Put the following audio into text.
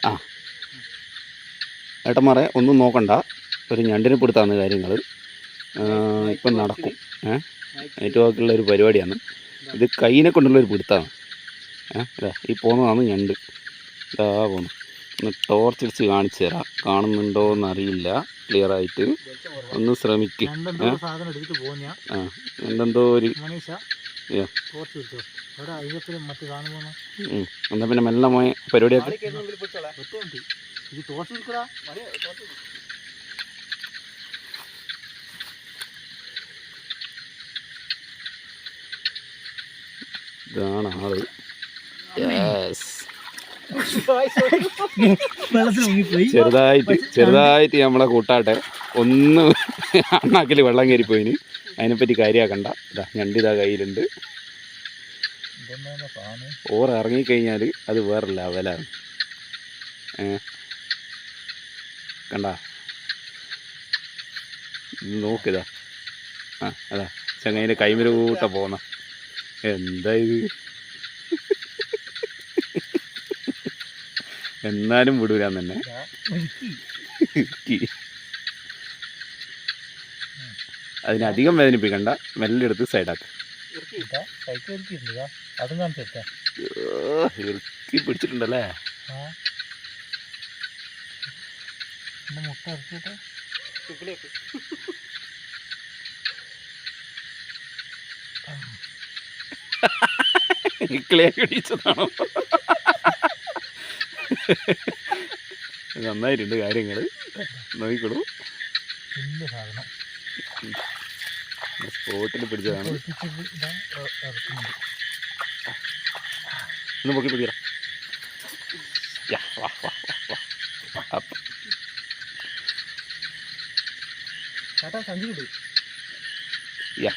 ആ ഏട്ടന്മാരെ ഒന്നും നോക്കണ്ട, ഒരു ഞണ്ടിനെ പിടുത്താവുന്ന കാര്യങ്ങൾ ഇപ്പം നടക്കും. ഏറ്റവും ബാക്കിയുള്ള ഒരു പരിപാടിയാണ് ഇത്. കൈനെ കൊണ്ടുള്ളൊരു പിടുത്തമാണ്. ഇതാ ഈ പോകുന്നതാണ് ഞണ്ട്. ഇതാ പോകുന്നു. ഒന്ന് ടോർച്ച് അടിച്ച് കാണിച്ചു തരാം, കാണുന്നുണ്ടോ എന്നറിയില്ല ക്ലിയറായിട്ട്. ഒന്ന് ശ്രമിക്കും. എന്തെന്തോ ഒരു എന്നാ പിന്നെ മെല്ലെ മോയെ പരിപാടിയാക്കി. ഇതാണ് ആള്. ചെറുതായിട്ട് നമ്മളെ കൂട്ടാട്ടെ ഒന്ന് അണ്ണാക്കിൽ വെള്ളം കയറിപ്പോയിന്. അതിനെപ്പറ്റി കാര്യമാക്കണ്ട. ഇതാ ഞണ്ടിതാ കയ്യിലുണ്ട്. ഓർ ഇറങ്ങിക്കഴിഞ്ഞാൽ അത് വേറെ ലെവലാണ്. കണ്ട നോക്കിതാ. അതാ ചങ്ങയിൻ്റെ കൈമര് കൂട്ട പോന്ന. എന്താ ഇത്? എന്നാലും വിടൂലാന്ന് തന്നെ. അതിനധികം വേദനിപ്പിക്കണ്ട, മെല്ലെ എടുത്ത് സൈഡാക്ക. ഇറുക്കി പിടിച്ചിട്ടുണ്ടല്ലേ. ഇക്കിളിയാക്കിടിച്ചതാണോ? നന്നായിട്ടുണ്ട് കാര്യങ്ങൾ. നോക്കിക്കോളൂ. സ്പോട്ടിൽ പിടിച്ചതാണ്. ഒന്ന് പൊക്കി പിടിക്കടാ. യാ